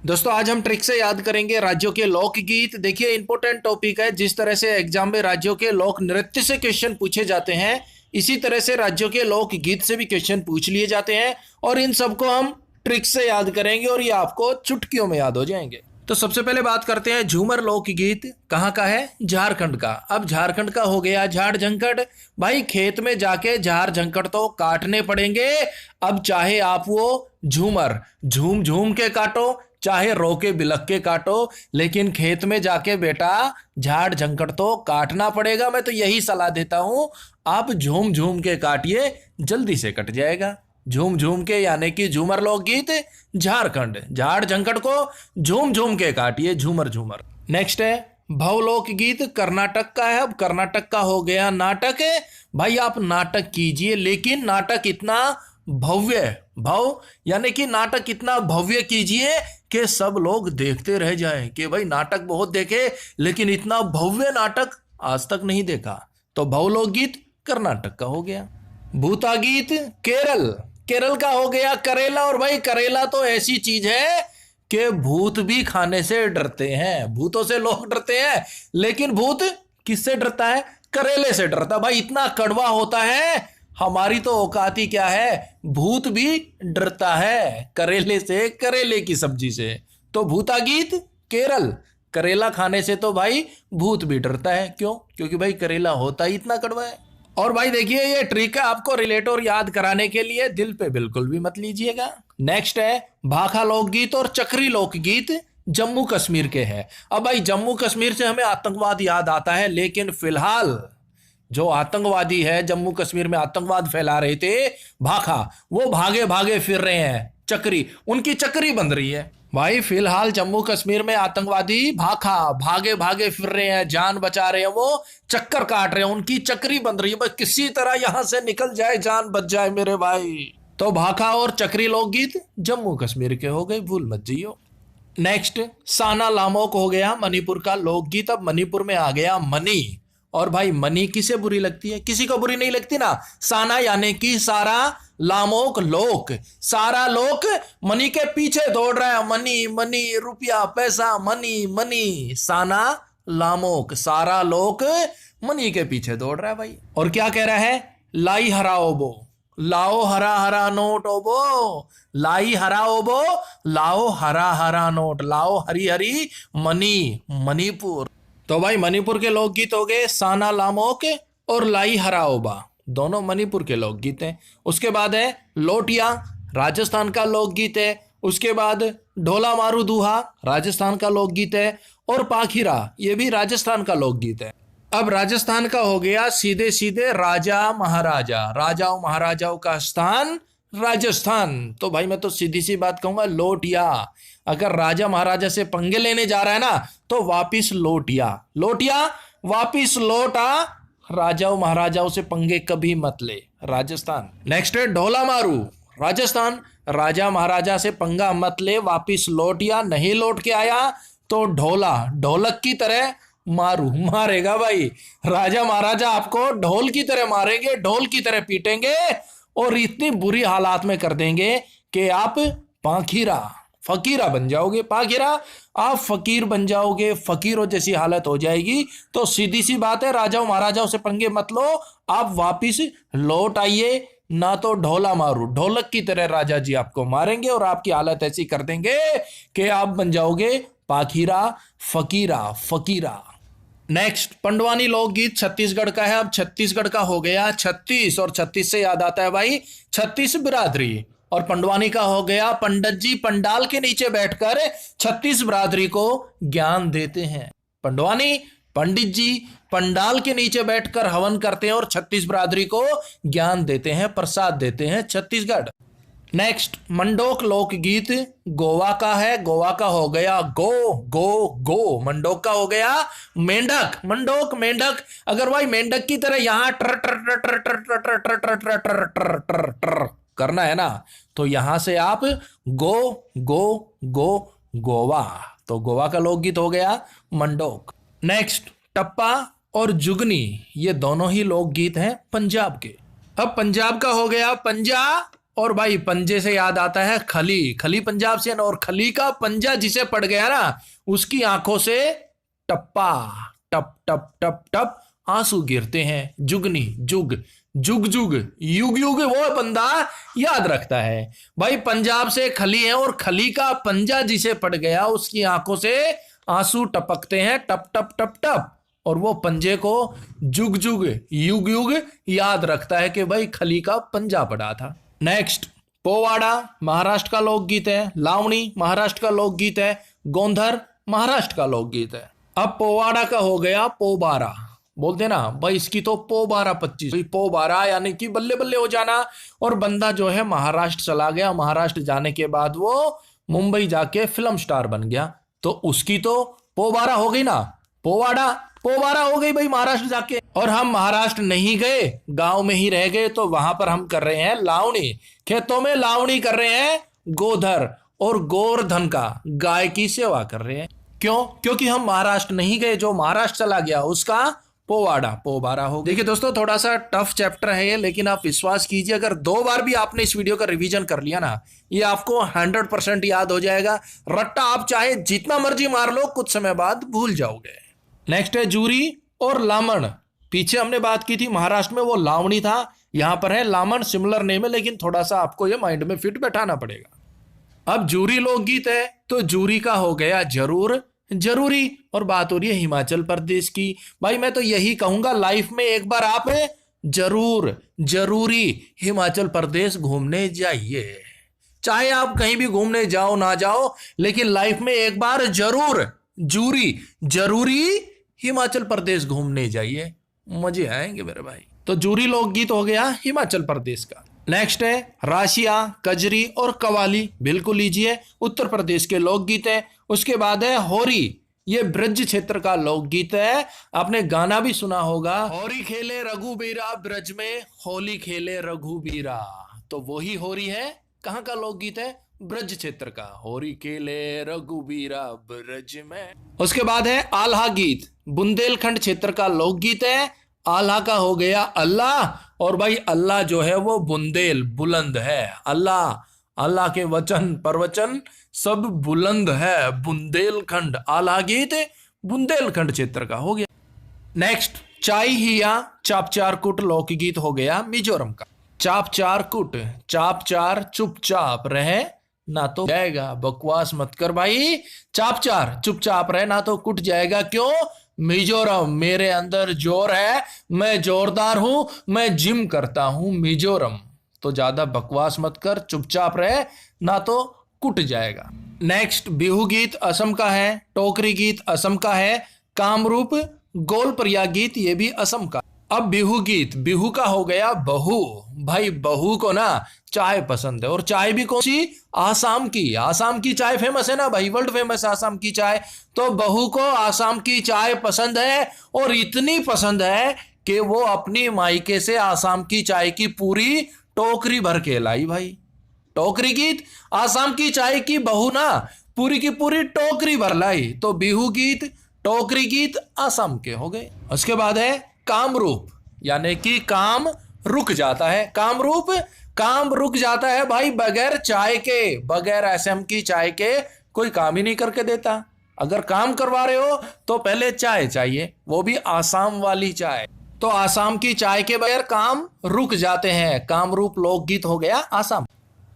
दोस्तों आज हम ट्रिक से याद करेंगे राज्यों के लोकगीत। देखिए इंपॉर्टेंट टॉपिक है। जिस तरह से एग्जाम में राज्यों के लोक नृत्य से क्वेश्चन पूछे जाते हैं, इसी तरह से राज्यों के लोकगीत से भी क्वेश्चन पूछ लिए जाते हैं और इन सबको हम ट्रिक से याद करेंगे और ये आपको चुटकियों में याद हो जाएंगे। तो सबसे पहले बात करते हैं झूमर लोकगीत। कहाँ का है? झारखंड का। अब झारखंड का हो गया झाड़ झंकट। भाई खेत में जाके झाड़ झंकट तो काटने पड़ेंगे। अब चाहे आप वो झूमर झूम झूम के काटो, चाहे रो के बिलख के काटो, लेकिन खेत में जाके बेटा झाड़ झंकट तो काटना पड़ेगा। मैं तो यही सलाह देता हूं, आप झूम झूम के काटिए, जल्दी से कट जाएगा। झूम झूम के यानी कि झूमर लोकगीत झारखंड। झाड़ झंकट को झूम झूम के काटिए, झूमर झूमर। नेक्स्ट है भव लोकगीत, कर्नाटक का है। अब कर्नाटक का हो गया नाटक। भाई आप नाटक कीजिए, लेकिन नाटक इतना भव्य, भव यानी कि नाटक इतना भव्य कीजिए कि सब लोग देखते रह जाएं कि भाई नाटक बहुत देखे, लेकिन इतना भव्य नाटक आज तक नहीं देखा। तो भव लोकगीत कर्नाटक का हो गया। भूता गीत केरल, केरल का हो गया करेला। और भाई करेला तो ऐसी चीज है कि भूत भी खाने से डरते हैं। भूतों से लोग डरते हैं, लेकिन भूत किससे डरता है? करेले से डरता। भाई इतना कड़वा होता है, हमारी तो औकात ही क्या है, भूत भी डरता है करेले से, करेले की सब्जी से। तो भूता गीत केरल। करेला खाने से तो भाई भूत भी डरता है। क्यों? क्योंकि भाई करेला होता ही इतना कड़वा है। और भाई देखिए ये ट्रिक है आपको रिलेट और याद कराने के लिए, दिल पे बिल्कुल भी मत लीजिएगा। नेक्स्ट है भाखा लोकगीत और चक्री लोकगीत, जम्मू कश्मीर के हैं। अब भाई जम्मू कश्मीर से हमें आतंकवाद याद आता है, लेकिन फिलहाल जो आतंकवादी है जम्मू कश्मीर में आतंकवाद फैला रहे थे, भाखा, वो भागे भागे फिर रहे हैं। चक्री, उनकी चक्री बन रही है। भाई फिलहाल जम्मू कश्मीर में आतंकवादी भाखा भागे भागे फिर रहे हैं, जान बचा रहे हैं, वो चक्कर काट रहे हैं, उनकी चक्री बन रही है। बस किसी तरह यहां से निकल जाए, जान बच जाए मेरे भाई। तो भाखा और चक्री लोकगीत जम्मू कश्मीर के हो गए, भूल मत जियो। नेक्स्ट साना लामोक हो गया मणिपुर का लोकगीत। अब मणिपुर में आ गया मनी। और भाई मनी किसे बुरी लगती है? किसी को बुरी नहीं लगती ना। साना यानी कि सारा, लामोक लोक, सारा लोक मनी के पीछे दौड़ रहा है। मनी मनी, रुपया पैसा, मनी मनी। साना लामोक, सारा लोक मनी के पीछे दौड़ रहा है भाई। और क्या कह रहा है? लाई हरा ओबो, लाओ हरा हरा नोट ओबो। लाई हरा ओबो, लाओ हरा हरा नोट, लाओ हरी हरी मनी। मणिपुर। तो भाई मणिपुर के लोकगीत हो गए साना लामोक और लाई हराओबा, दोनों मणिपुर के लोकगीत हैं। उसके बाद है लोटिया, राजस्थान का लोकगीत है। उसके बाद ढोला मारू दूहा, राजस्थान का लोकगीत है। और पाखीरा, ये भी राजस्थान का लोकगीत है। अब राजस्थान का हो गया सीधे सीधे राजा महाराजा, राजाओं महाराजाओं का स्थान राजस्थान। तो भाई मैं तो सीधी सी बात कहूंगा, लोटिया। अगर राजा महाराजा से पंगे लेने जा रहा है ना, तो वापिस लोटिया, लोटिया वापिस लौटा। राजाओं महाराजाओं से पंगे कभी मत ले, राजस्थान। नेक्स्ट है ढोला मारू, राजस्थान। राजा महाराजा से पंगा मत ले, वापिस लौटिया। नहीं लौट के आया तो ढोला, ढोलक की तरह मारू, मारेगा भाई। राजा महाराजा आपको ढोल की तरह मारेंगे, ढोल की तरह पीटेंगे और इतनी बुरी हालात में कर देंगे कि आप पाखीरा, फकीरा बन जाओगे। पाखीरा, आप फकीर बन जाओगे, फकीरों जैसी हालत हो जाएगी। तो सीधी सी बात है, राजाओं महाराजाओं से पंगे मत लो, आप वापिस लौट आइए। ना तो ढोला मारू, ढोलक की तरह राजा जी आपको मारेंगे और आपकी हालत ऐसी कर देंगे कि आप बन जाओगे पाखीरा, फकीरा, फकीरा। नेक्स्ट पंडवानी लोकगीत छत्तीसगढ़ का है। अब छत्तीसगढ़ का हो गया छत्तीस, और छत्तीस से याद आता है भाई छत्तीस बिरादरी। और पंडवानी का हो गया पंडित जी पंडाल के नीचे बैठकर छत्तीस बिरादरी को ज्ञान देते हैं। पंडवानी, पंडित जी पंडाल के नीचे बैठकर हवन करते हैं और छत्तीस बिरादरी को ज्ञान देते हैं, प्रसाद देते हैं छत्तीसगढ़। नेक्स्ट मंडोक लोकगीत गोवा का है। गोवा का हो गया गो गो गो। मंडोक का हो गया मेंढक, मंडोक मेंढक। अगर भाई मेंढक की तरह यहां टर टर टर टर टर टर टर टर टर टर टर टर टर करना है ना, तो यहां से आप गो गो गो गोवा। तो गोवा का लोकगीत हो गया मंडोक। नेक्स्ट टप्पा और जुगनी, ये दोनों ही लोकगीत हैं पंजाब के। अब पंजाब का हो गया पंजा और भाई पंजे से याद आता है खली, खली पंजाब से ना, और खली का पंजा जिसे पड़ गया ना उसकी आंखों से टप्पा टप टप टप टप आंसू गिरते हैं। जुगनी जुग जुग जुग युग युग वो बंदा याद रखता है। भाई पंजाब से खली है और खली का पंजा जिसे पड़ गया उसकी आंखों से आंसू टपकते हैं टप टप टप टप, और वो पंजे को जुग जुग युग युग याद रखता है कि भाई खली का पंजा पड़ा था। नेक्स्ट, पोवाड़ा महाराष्ट्र का लोकगीत है, लावणी महाराष्ट्र का लोकगीत है, गोंधर महाराष्ट्र का लोकगीत है। अब पोवाड़ा का हो गया पोबारा, बोलते ना भाई इसकी तो पोबारा 25, पोबारा यानी कि बल्ले बल्ले हो जाना। और बंदा जो है महाराष्ट्र चला गया, महाराष्ट्र जाने के बाद वो मुंबई जाके फिल्म स्टार बन गया, तो उसकी तो पोबारा हो गई ना, पोवाड़ा पोबारा हो गई भाई महाराष्ट्र जाके। और हम महाराष्ट्र नहीं गए, गांव में ही रह गए, तो वहां पर हम कर रहे हैं लावणी, खेतों में लावणी कर रहे हैं गोधर और गोवर्धन का गाय की सेवा कर रहे हैं। क्यों? क्योंकि हम महाराष्ट्र नहीं गए, जो महाराष्ट्र चला गया उसका पोवाड़ा पोबारा हो। देखिए दोस्तों थोड़ा सा टफ चैप्टर है ये, लेकिन आप विश्वास कीजिए अगर 2 बार भी आपने इस वीडियो का रिवीजन कर लिया ना, ये आपको 100% याद हो जाएगा। रट्टा आप चाहे जितना मर्जी मार लो, कुछ समय बाद भूल जाओगे। नेक्स्ट है जूरी और लामण। पीछे हमने बात की थी महाराष्ट्र में वो लावणी था, यहां पर है लामण, सिमिलर नेम है, लेकिन थोड़ा सा आपको ये माइंड में फिट बैठाना पड़ेगा। अब जूरी लोकगीत है, तो जूरी का हो गया जरूर जरूरी, और बात हो रही है हिमाचल प्रदेश की। भाई मैं तो यही कहूंगा लाइफ में एक बार आप जरूर जरूरी हिमाचल प्रदेश घूमने जाइए। चाहे आप कहीं भी घूमने जाओ ना जाओ, लेकिन लाइफ में एक बार जरूर जरूरी हिमाचल प्रदेश घूमने जाइए, मजे आएंगे मेरे भाई। तो जूरी लोकगीत हो गया हिमाचल प्रदेश का। नेक्स्ट है राशिया, कजरी और कवाली, बिल्कुल लीजिए उत्तर प्रदेश के लोकगीत है। उसके बाद है होरी, ये ब्रज क्षेत्र का लोकगीत है, आपने गाना भी सुना होगा, होरी खेले रघुबीरा ब्रज में होली खेले रघुबीरा, तो वही होरी है। कहाँ का लोकगीत है? ब्रज क्षेत्र का, होरी खेले रघुबीरा ब्रज में। उसके बाद है आल्हा गीत, बुंदेलखंड क्षेत्र का लोकगीत है। आल्हा का हो गया अल्लाह, और भाई अल्लाह जो है वो बुंदेल बुलंद है, अल्लाह अल्लाह के वचन प्रवचन सब बुलंद है। बुंदेलखंड आल्हा गीत बुंदेलखंड क्षेत्र का हो गया। नेक्स्ट चाई हिया चाप चार कुट लोकगीत हो गया मिजोरम का। चाप चार कुट, चाप चार चुपचाप रहे ना तो जाएगा, बकवास मत कर भाई, चाप चार चुपचाप रहे ना तो कुट जाएगा। क्यों? मिजोरम मेरे अंदर जोर है, मैं जोरदार हूं, मैं जिम करता हूं मिजोरम, तो ज्यादा बकवास मत कर, चुपचाप रहे ना तो कुट जाएगा। नेक्स्ट बिहू गीत असम का है, टोकरी गीत असम का है, कामरूप गोलप्रिया गीत ये भी असम का। अब बिहू गीत, बिहू का हो गया बहू। भाई बहू को ना चाय पसंद है, और चाय भी कौन सी? आसाम की। आसाम की चाय फेमस है ना भाई, वर्ल्ड फेमस आसाम की चाय, तो बहू को आसाम की चाय पसंद है, और इतनी पसंद है कि वो अपनी मायके से आसाम की चाय की पूरी टोकरी भर के लाई। भाई टोकरी गीत, आसाम की चाय की बहू ना पूरी की पूरी टोकरी भर लाई, तो बिहू गीत टोकरी गीत आसाम के हो गए। उसके बाद है कामरूप, यानी कि काम रुक जाता है। कामरूप काम रुक जाता है भाई, बगैर चाय के, बगैर असम की चाय के कोई काम ही नहीं करके देता। अगर काम करवा रहे हो तो पहले चाय चाहिए, वो भी आसाम वाली चाय, तो आसाम की चाय के बगैर काम रुक जाते हैं। कामरूप लोकगीत हो गया आसाम।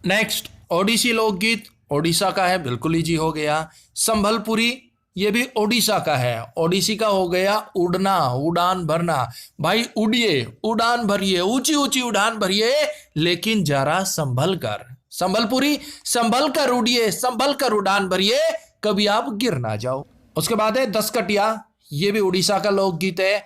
नेक्स्ट ओडिसी लोकगीत, ओडिशा का है, बिल्कुल इजी हो गया। संभलपुरी, ये भी ओडिशा का है। ओडिसी का हो गया उड़ना, उड़ान भरना। भाई उड़िए, उड़ान भरिए, ऊंची ऊंची उड़ान भरिए, लेकिन जरा संभल कर। संभलपुरी, संभल कर उड़िए, संभल कर उड़ान भरिए, कभी आप गिर ना जाओ। उसके बाद है दसकटिया, ये भी उड़ीसा का लोकगीत है।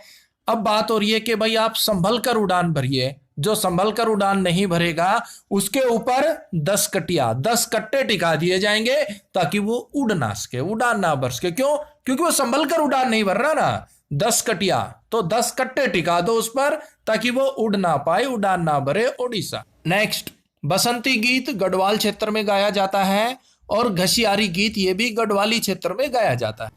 अब बात हो रही है कि भाई आप संभल कर उड़ान भरिए, जो संभल कर उड़ान नहीं भरेगा उसके ऊपर 10 कटिया, 10 कट्टे टिका दिए जाएंगे, ताकि वो उड़ ना सके, उड़ान ना भर सके। क्यों? क्योंकि वो संभल कर उड़ान नहीं भर रहा ना। 10 कटिया तो 10 कट्टे टिका दो उस पर, ताकि वो उड़ ना पाए, उड़ान ना भरे। ओडिशा। नेक्स्ट बसंती गीत गढ़वाल क्षेत्र में गाया जाता है, और घसियारी गीत ये भी गढ़वाली क्षेत्र में गाया जाता है।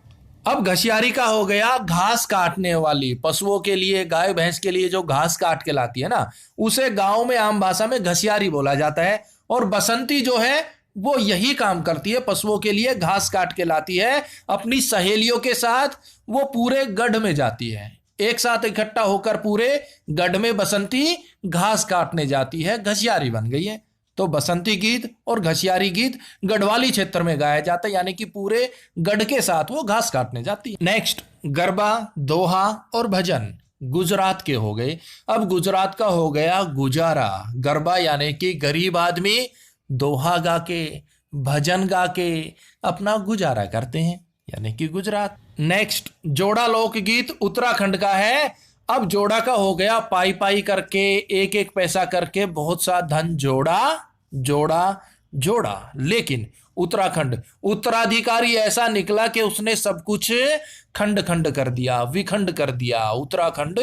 अब घसियारी का हो गया घास काटने वाली, पशुओं के लिए, गाय भैंस के लिए जो घास काट के लाती है ना, उसे गांव में आम भाषा में घसियारी बोला जाता है। और बसंती जो है वो यही काम करती है, पशुओं के लिए घास काट के लाती है। अपनी सहेलियों के साथ वो पूरे गढ़ में जाती है, एक साथ इकट्ठा होकर पूरे गढ़ में बसंती घास काटने जाती है, घसियारी बन गई है। तो बसंती गीत और घसियारी गीत गढ़वाली क्षेत्र में गाया जाता है, यानी कि पूरे गढ़ के साथ वो घास काटने जाती है। नेक्स्ट, गरबा, दोहा और भजन गुजरात के हो गए। अब गुजरात का हो गया गुजारा। गरबा यानी कि गरीब आदमी दोहा गा के, भजन गा के अपना गुजारा करते हैं, यानी कि गुजरात। नेक्स्ट, जोड़ा लोकगीत उत्तराखंड का है। अब जोड़ा का हो गया पाई पाई करके, एक एक पैसा करके बहुत सा धन जोड़ा जोड़ा जोड़ा। लेकिन उत्तराखंड उत्तराधिकारी ऐसा निकला कि उसने सब कुछ खंड खंड कर दिया, विखंड कर दिया। उत्तराखंड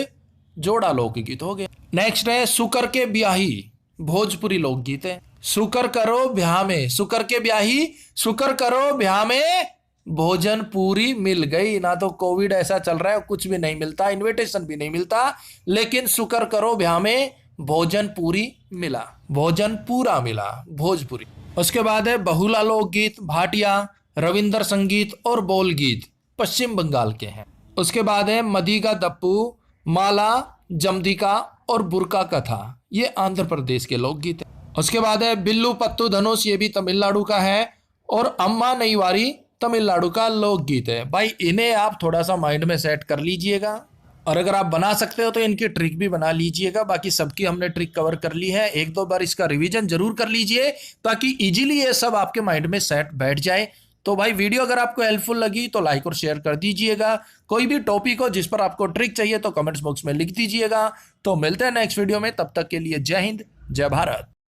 जोड़ा लोकगीत हो गया। नेक्स्ट है सुकर के ब्याही, भोजपुरी लोकगीत है। सुकर करो ब्याह में, सुकर के ब्याही, सुकर करो ब्याह में भोजन पूरी मिल गई। ना तो कोविड ऐसा चल रहा है, कुछ भी नहीं मिलता, इनविटेशन भी नहीं मिलता, लेकिन शुक्र करो ब्याह में भोजन पूरी मिला, भोजन पूरा मिला, भोजपुरी। उसके बाद है बहुला लोकगीत, भाटिया, रविंद्र संगीत और बोल गीत पश्चिम बंगाल के हैं। उसके बाद है मदिगा दप्पू, माला, जमदिका और बुरका कथा, ये आंध्र प्रदेश के लोकगीत है। उसके बाद है बिल्लू पत्तू धनुष, ये भी तमिलनाडु का है। और अम्मा नईवारी तमिलनाडु का लोकगीत है। भाई इन्हें आप थोड़ा सा माइंड में सेट कर लीजिएगा, और अगर आप बना सकते हो तो इनकी ट्रिक भी बना लीजिएगा। बाकी सबकी हमने ट्रिक कवर कर ली है, एक दो बार इसका रिवीजन जरूर कर लीजिए ताकि इजीली ये सब आपके माइंड में सेट बैठ जाए। तो भाई वीडियो अगर आपको हेल्पफुल लगी तो लाइक और शेयर कर दीजिएगा। कोई भी टॉपिक हो जिस पर आपको ट्रिक चाहिए तो कमेंट्स बॉक्स में लिख दीजिएगा। तो मिलते हैं नेक्स्ट वीडियो में, तब तक के लिए जय हिंद, जय भारत।